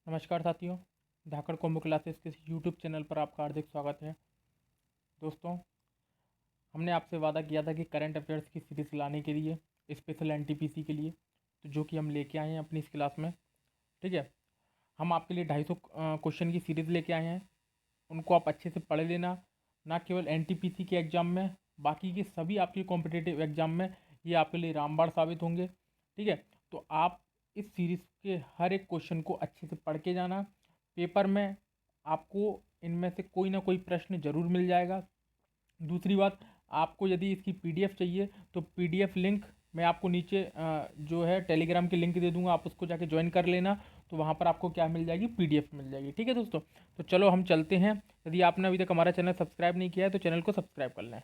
नमस्कार साथियों, धाकड़ combo classes के यूट्यूब चैनल पर आपका हार्दिक स्वागत है। दोस्तों, हमने आपसे वादा किया था कि करंट अफेयर्स की सीरीज़ लाने के लिए, स्पेशल एनटीपीसी के लिए, तो जो कि हम लेके आए हैं अपनी इस क्लास में। ठीक है, हम आपके लिए 250 क्वेश्चन की सीरीज़ लेके आए हैं। उनको आप अच्छे से पढ़ लेना, ना केवल एनटीपीसी के एग्ज़ाम में, बाकी के सभी आपके कॉम्पिटिटिव एग्ज़ाम में ये आपके लिए रामबाण साबित होंगे। ठीक है, तो आप इस सीरीज़ के हर एक क्वेश्चन को अच्छे से पढ़ के जाना। पेपर में आपको इनमें से कोई ना कोई प्रश्न ज़रूर मिल जाएगा। दूसरी बात, आपको यदि इसकी पीडीएफ चाहिए तो पीडीएफ लिंक मैं आपको नीचे जो है टेलीग्राम की लिंक दे दूंगा, आप उसको जाके ज्वाइन कर लेना। तो वहाँ पर आपको क्या मिल जाएगी, पीडीएफ मिल जाएगी। ठीक है दोस्तों, तो चलो हम चलते हैं। यदि आपने अभी तक हमारा चैनल सब्सक्राइब नहीं किया है तो चैनल को सब्सक्राइब कर लें।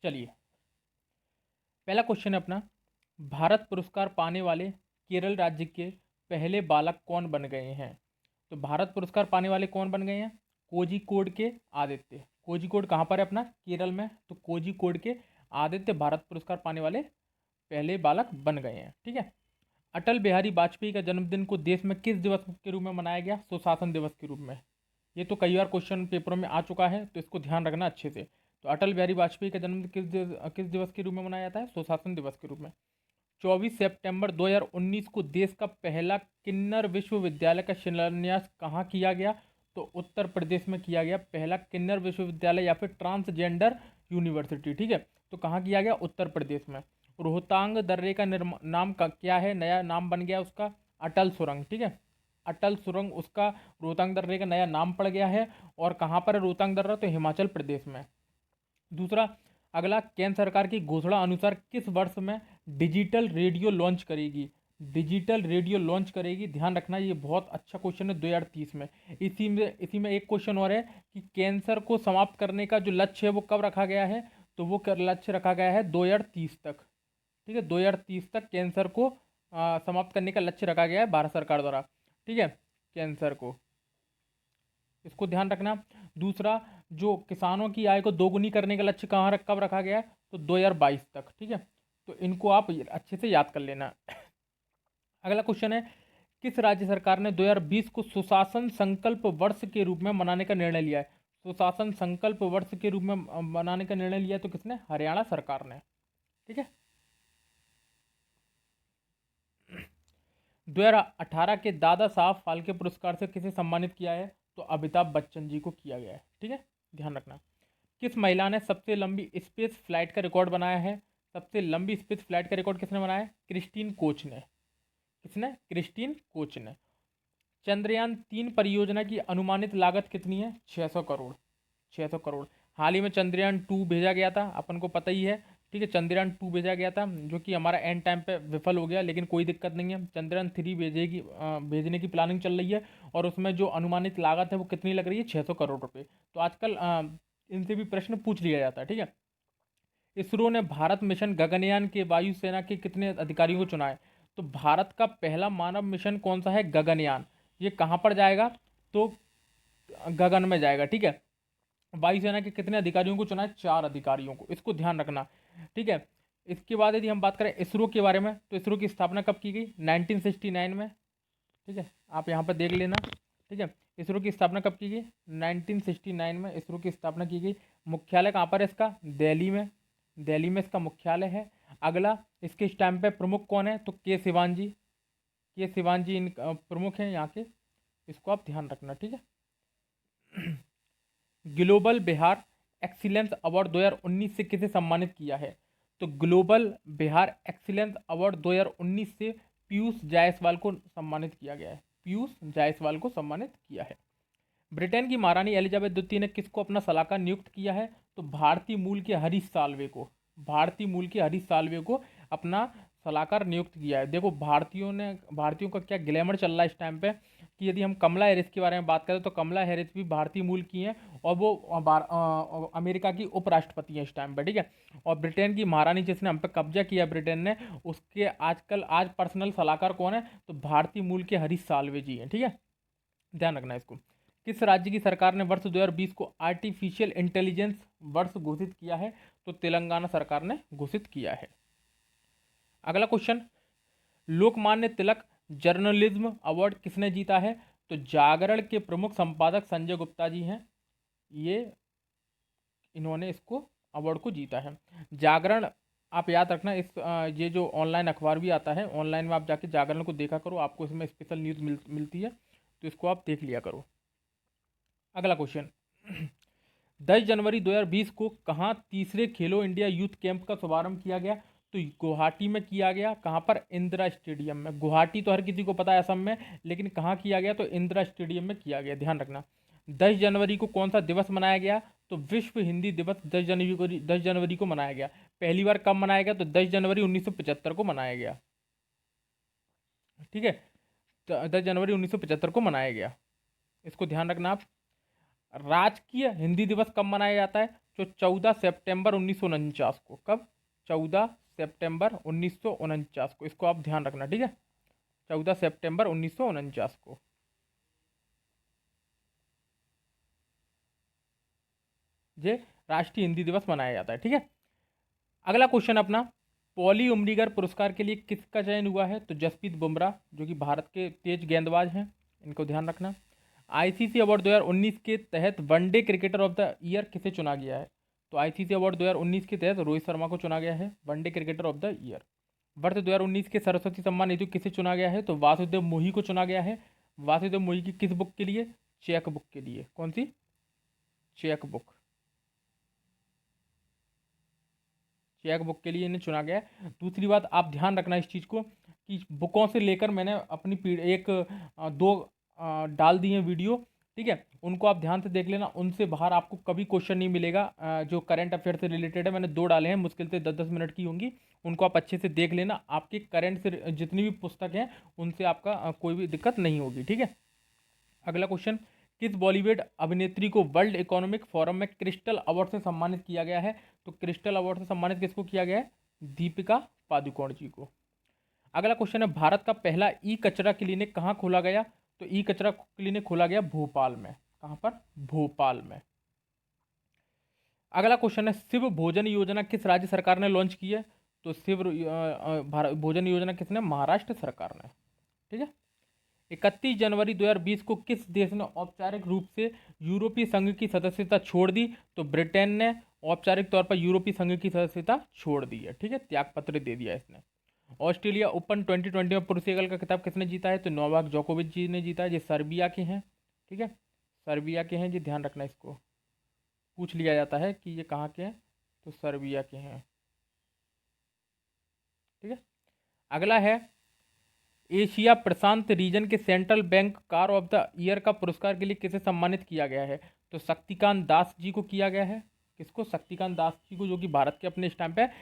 चलिए, पहला क्वेश्चन है अपना, भारत पुरस्कार पाने वाले केरल राज्य के पहले बालक कौन बन गए हैं? तो भारत पुरस्कार पाने वाले कौन बन गए हैं? कोझिकोड के आदित्य। कोझिकोड कहाँ पर है अपना? केरल में। तो कोझिकोड के आदित्य भारत पुरस्कार पाने वाले पहले बालक बन गए हैं। ठीक है, अटल बिहारी वाजपेयी का जन्मदिन को देश में किस दिवस के रूप में मनाया गया? सुशासन दिवस के रूप में। ये तो कई बार क्वेश्चन पेपरों में आ चुका है, तो इसको ध्यान रखना अच्छे से। तो अटल बिहारी वाजपेयी का जन्मदिन किस दिवस के रूप में मनाया जाता है? सुशासन दिवस के रूप में। 24 सितंबर 2019 को देश का पहला किन्नर विश्वविद्यालय का शिलान्यास कहाँ किया गया? तो उत्तर प्रदेश में किया गया पहला किन्नर विश्वविद्यालय या फिर ट्रांसजेंडर यूनिवर्सिटी। ठीक है, तो कहाँ किया गया? उत्तर प्रदेश में। रोहतांग दर्रे का नाम का क्या है? नया नाम बन गया उसका अटल सुरंग। ठीक है, अटल सुरंग उसका रोहतांग दर्रे का नया नाम पड़ गया है। और कहाँ पर है रोहतांग दर्रा? तो हिमाचल प्रदेश में। दूसरा, अगला, केंद्र सरकार की घोषणा अनुसार किस वर्ष में डिजिटल रेडियो लॉन्च करेगी? डिजिटल रेडियो लॉन्च करेगी, ध्यान रखना, ये बहुत अच्छा क्वेश्चन है। 2030 में। इसी में एक क्वेश्चन और है कि कैंसर को समाप्त करने का जो लक्ष्य है वो कब रखा गया है? तो वो लक्ष्य रखा गया है 2030 तक। ठीक है, 2030 तक कैंसर को समाप्त करने का लक्ष्य रखा गया है भारत सरकार द्वारा। ठीक है, कैंसर को, इसको ध्यान रखना। दूसरा, जो किसानों की आय को दोगुनी करने का लक्ष्य कब रखा गया है? तो 2022 तक। ठीक है, तो इनको आप अच्छे से याद कर लेना। अगला क्वेश्चन है, किस राज्य सरकार ने 2020 को सुशासन संकल्प वर्ष के रूप में मनाने का निर्णय लिया है? सुशासन संकल्प वर्ष के रूप में मनाने का निर्णय लिया है तो किसने? हरियाणा सरकार ने। ठीक है, 2018 के दादा साहब फाल्के पुरस्कार से किसे सम्मानित किया है? तो अमिताभ बच्चन जी को किया गया है। ठीक है, ध्यान रखना। किस महिला ने सबसे लंबी स्पेस फ्लाइट का रिकॉर्ड बनाया है? सबसे लंबी स्पेस फ्लाइट का रिकॉर्ड किसने बनाया है? क्रिस्टीन कोच ने। किसने? क्रिस्टीन कोच ने। चंद्रयान 3 परियोजना की अनुमानित लागत कितनी है? 600 करोड़। 600 करोड़। हाल ही में चंद्रयान 2 भेजा गया था, अपन को पता ही है। ठीक है, चंद्रयान 2 भेजा गया था जो कि हमारा एंड टाइम पे विफल हो गया, लेकिन कोई दिक्कत नहीं है। चंद्रयान 3 भेजने की प्लानिंग चल रही है। और उसमें जो अनुमानित लागत है वो कितनी लग रही है? 600 करोड़ रुपये। तो आजकल इनसे भी प्रश्न पूछ लिया जाता है। ठीक है, इसरो ने भारत मिशन गगनयान के वायुसेना के कितने अधिकारियों को चुना है? तो भारत का पहला मानव मिशन कौन सा है? गगनयान। ये कहाँ पर जाएगा? तो गगन में जाएगा। ठीक है, वायुसेना के कितने अधिकारियों को चुना है? 4 अधिकारियों को, इसको ध्यान रखना। ठीक है, इसके बाद यदि हम बात करें इसरो के बारे में, तो इसरो की स्थापना कब की गई? 1969 में। ठीक है, आप यहाँ पर देख लेना। ठीक है, इसरो की स्थापना कब की गई? 1969 में इसरो की स्थापना की गई। मुख्यालय कहाँ पर है इसका? दिल्ली में। दिल्ली में इसका मुख्यालय है। अगला, इसके इस टाइम पे प्रमुख कौन है? तो के सिवान जी। के सिवान जी इन प्रमुख हैं यहाँ के, इसको आप ध्यान रखना। ठीक है, ग्लोबल बिहार एक्सीलेंस अवार्ड 2019 से किसे सम्मानित किया है? तो ग्लोबल बिहार एक्सीलेंस अवार्ड 2019 से पीयूष जायसवाल को सम्मानित किया गया है। पीयूष जायसवाल को सम्मानित किया है। ब्रिटेन की महारानी एलिजाबेथ द्वितीय ने किसको अपना सलाहकार नियुक्त किया है? तो भारतीय मूल के हरीश साल्वे को। भारतीय मूल के हरीश साल्वे को अपना सलाहकार नियुक्त किया है। देखो, भारतीयों का क्या ग्लैमर चल रहा है इस टाइम पे, कि यदि हम कमला हैरिस के बारे में बात करें तो कमला हैरिस भी भारतीय मूल की हैं। और वो अमेरिका की उपराष्ट्रपति हैं इस टाइम पे। ठीक है, और ब्रिटेन की महारानी जिसने हम पे कब्जा किया ब्रिटेन ने, उसके आज पर्सनल सलाहकार कौन है? तो भारतीय मूल के हरीश साल्वे जी हैं। ठीक है, ध्यान रखना इसको। किस राज्य की सरकार ने वर्ष 2020 को आर्टिफिशियल इंटेलिजेंस वर्ष घोषित किया है? तो तेलंगाना सरकार ने घोषित किया है। अगला question, Lokmanya Tilak journalism award किसने जीता है? तो जागरण के प्रमुख संपादक संजय गुप्ता जी हैं, इन्होंने इसको अवार्ड को जीता है। जागरण आप याद रखना, ये जो ऑनलाइन अखबार भी आता है, ऑनलाइन में आप जाके जागरण को देखा करो, आपको इसमें स्पेशल न्यूज़ मिलती है, तो इसको आप देख लिया करो। अगला क्वेश्चन 10 जनवरी 2020 को कहाँ तीसरे खेलो इंडिया यूथ कैंप का शुभारंभ किया गया? तो गुवाहाटी में किया गया। कहाँ पर? इंदिरा स्टेडियम में। गुवाहाटी तो हर किसी को पता है असम में, लेकिन कहाँ किया गया? तो इंदिरा स्टेडियम में किया गया, ध्यान रखना। 10 जनवरी को कौन सा दिवस मनाया गया? तो विश्व हिंदी दिवस 10 जनवरी को मनाया गया। पहली बार कब मनाया गया? तो 10 जनवरी 1975 को मनाया गया। ठीक है, 10 जनवरी 1975 को मनाया गया, इसको ध्यान रखना आप। राजकीय हिंदी दिवस कब मनाया जाता है? तो 14 सितंबर 1949 को। कब? 14 सितंबर 1949 को, इसको आप ध्यान रखना, ठीक है, 14 सितंबर 1949 को। ये राष्ट्रीय हिंदी दिवस मनाया जाता है, ठीक है। अगला क्वेश्चन अपना, पॉली उमरीगर पुरस्कार के लिए किसका चयन हुआ है? तो जसप्रीत बुमराह, जो कि भारत के तेज गेंदबाज हैं, इनको ध्यान रखना। आईसीसी अवार्ड 2019 के तहत one day cricketer of the year किसे चुना गया है? तो आईसीसी अवार्ड 2019 के तहत रोहित शर्मा को चुना गया है one day cricketer of the year. वर्ष 2019 के सरस्वती सम्मान हेतु किसे चुना गया है? तो वासुदेव मोही को चुना गया है। वासुदेव मोही की किस बुक के लिए? चेक बुक के लिए। कौन सी? Cheque book. चेक बुक के लिए इन्हें चुना गया है। दूसरी बात आप ध्यान रखना इस चीज़ को, कि बुकों से लेकर मैंने अपनी दो डाल दी हैं वीडियो, ठीक है, उनको आप ध्यान से देख लेना, उनसे बाहर आपको कभी क्वेश्चन नहीं मिलेगा। जो करंट अफेयर से रिलेटेड है, मैंने दो डाले हैं, मुश्किल से 10-10 मिनट की होंगी, उनको आप अच्छे से देख लेना। आपके करंट से जितनी भी पुस्तक हैं उनसे आपका कोई भी दिक्कत नहीं होगी, ठीक है। अगला क्वेश्चन, किस बॉलीवुड अभिनेत्री को वर्ल्ड इकोनॉमिक फोरम में क्रिस्टल अवार्ड से सम्मानित किया गया है? तो क्रिस्टल अवार्ड से सम्मानित किसको किया गया है? दीपिका पादुकोण जी को। अगला क्वेश्चन है, भारत का पहला ई कचरा क्लिनिक कहाँ खोला गया? तो ई कचरा क्लिनिक खोला गया भोपाल में। कहाँ पर? भोपाल में। अगला क्वेश्चन है, शिव भोजन योजना किस राज्य सरकार ने लॉन्च की है? तो शिव भोजन योजना किसने? महाराष्ट्र सरकार ने, ठीक है। 31 जनवरी 2020 को किस देश ने औपचारिक रूप से यूरोपीय संघ की सदस्यता छोड़ दी? तो ब्रिटेन ने औपचारिक तौर पर यूरोपीय संघ की सदस्यता छोड़ दी है, ठीक है, त्यागपत्र दे दिया इसने। ऑस्ट्रेलिया ओपन 2020 में पुरुष एकल का खिताब किसने जीता है? तो नोवाक जोकोविच जी ने जीता है। ये सर्बिया के हैं, ठीक है, सर्बिया के हैं जी, ध्यान रखना, इसको पूछ लिया जाता है कि ये कहाँ के हैं, तो सर्बिया के हैं, ठीक है। अगला है, एशिया प्रशांत रीजन के central bank car of the year का पुरस्कार के लिए किसे सम्मानित किया गया है? तो शक्तिकांत दास जी को किया गया है। किसको? शक्तिकांत दास जी को, जो कि भारत के अपने स्टैम्प है,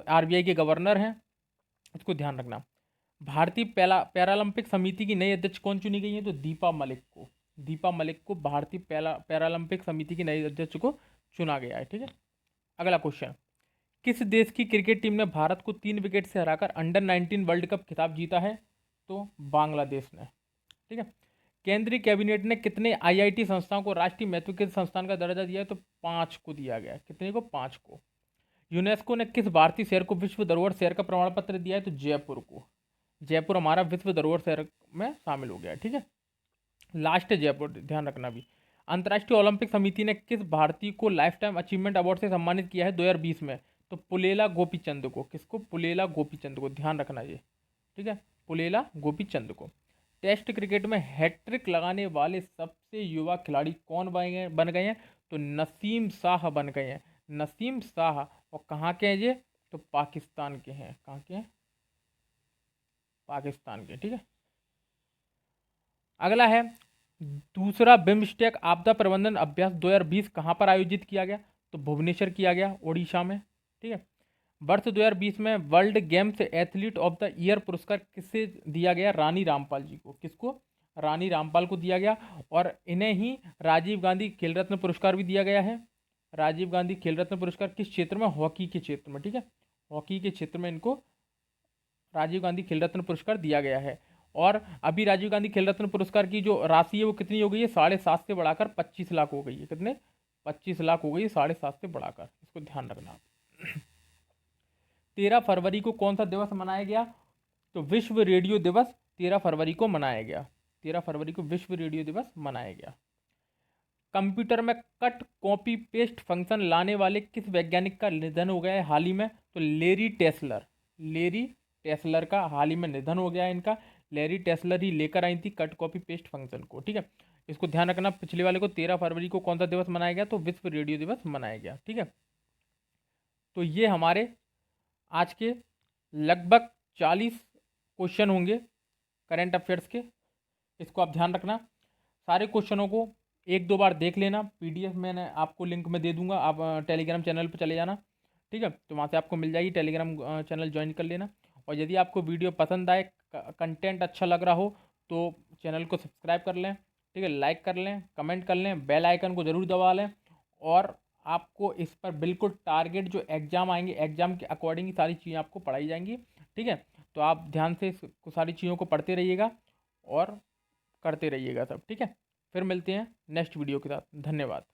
आरबीआई के गवर्नर हैं, इसको ध्यान रखना। भारतीय पैरालंपिक समिति की नई अध्यक्ष कौन चुनी गई है? तो दीपा मलिक को। दीपा मलिक को भारतीय पैरालंपिक समिति की नई अध्यक्ष को चुना गया है, ठीक है। अगला क्वेश्चन, किस देश की क्रिकेट टीम ने भारत को 3 विकेट से हराकर अंडर-19 वर्ल्ड कप खिताब जीता है? तो बांग्लादेश ने, ठीक है। केंद्रीय कैबिनेट ने कितने आईआईटी संस्थाओं को राष्ट्रीय महत्व के संस्थान का दर्जा दिया है? तो 5 को दिया गया है। कितने को? 5 को। यूनेस्को ने किस भारतीय शहर को विश्व धरोहर शहर का प्रमाण पत्र दिया है? तो जयपुर को। जयपुर हमारा विश्व धरोहर शहर में शामिल हो गया है, ठीक है। लास्ट है जयपुर, ध्यान रखना भी। अंतर्राष्ट्रीय ओलंपिक समिति ने किस भारतीय को लाइफ टाइम अचीवमेंट अवार्ड से सम्मानित किया है 2020 में? तो पुलेला गोपीचंद को। किसको? पुलेला गोपीचंद को, ध्यान रखना ये, ठीक है, पुलेला गोपीचंद को। टेस्ट क्रिकेट में हैट्रिक लगाने वाले सबसे युवा खिलाड़ी कौन बन गए हैं? तो नसीम शाह बन गए हैं। नसीम शाह, और कहाँ के हैं ये? तो पाकिस्तान के हैं। कहाँ के हैं? पाकिस्तान के, ठीक है। अगला है, दूसरा बिम्स्टेक आपदा प्रबंधन अभ्यास 2020 कहाँ पर आयोजित किया गया? तो भुवनेश्वर किया गया, ओडिशा में, ठीक है। वर्ष 2020 में world games athlete of the year पुरस्कार किसे दिया गया? रानी रामपाल जी को। किसको? रानी रामपाल को दिया गया। और इन्हें ही राजीव गांधी खेल रत्न पुरस्कार भी दिया गया है। राजीव गांधी खेल रत्न पुरस्कार किस क्षेत्र में? हॉकी के क्षेत्र में, ठीक है, हॉकी के क्षेत्र में इनको राजीव गांधी खेल रत्न पुरस्कार दिया गया है। और अभी राजीव गांधी खेल रत्न पुरस्कार की जो राशि है वो कितनी हो गई है? 7.5 से बढ़ाकर 25 लाख हो गई है। कितने? 25 लाख हो गई है, 7.5 से बढ़ाकर, इसको ध्यान रखना। 13 फरवरी को कौन सा दिवस मनाया गया? तो विश्व रेडियो दिवस 13 फरवरी को मनाया गया। 13 फरवरी को विश्व रेडियो दिवस मनाया गया। कंप्यूटर में कट कॉपी पेस्ट फंक्शन लाने वाले किस वैज्ञानिक का निधन हो गया है हाल ही में? तो लेरी टेस्लर। लेरी टेस्लर का हाल ही में निधन हो गया है इनका। लेरी टेस्लर ही लेकर आई थी कट कॉपी पेस्ट फंक्शन को, ठीक है। इसको ध्यान रखना, पिछले वाले को 13 फरवरी को कौन सा दिवस मनाया गया? तो विश्व रेडियो दिवस मनाया गया, ठीक है। तो ये हमारे आज के लगभग 40 क्वेश्चन होंगे करेंट अफेयर्स के। इसको आप ध्यान रखना, सारे क्वेश्चनों को एक दो बार देख लेना। पीडीएफ मैंने आपको लिंक में दे दूंगा, आप टेलीग्राम चैनल पर चले जाना, ठीक है। तो वहाँ से आपको मिल जाएगी, टेलीग्राम चैनल ज्वाइन कर लेना। और यदि आपको वीडियो पसंद आए, कंटेंट अच्छा लग रहा हो, तो चैनल को सब्सक्राइब कर लें, ठीक है, लाइक कर लें, कमेंट कर लें, बेल आइकन को ज़रूर दबा लें। और आपको इस पर बिल्कुल टारगेट जो एग्ज़ाम आएंगे, एग्ज़ाम के अकॉर्डिंग सारी चीज़ें आपको पढ़ाई जाएंगी, ठीक है। तो आप ध्यान से सारी चीज़ों को पढ़ते रहिएगा और करते रहिएगा सब, ठीक है। फिर मिलते हैं नेक्स्ट वीडियो के साथ। धन्यवाद।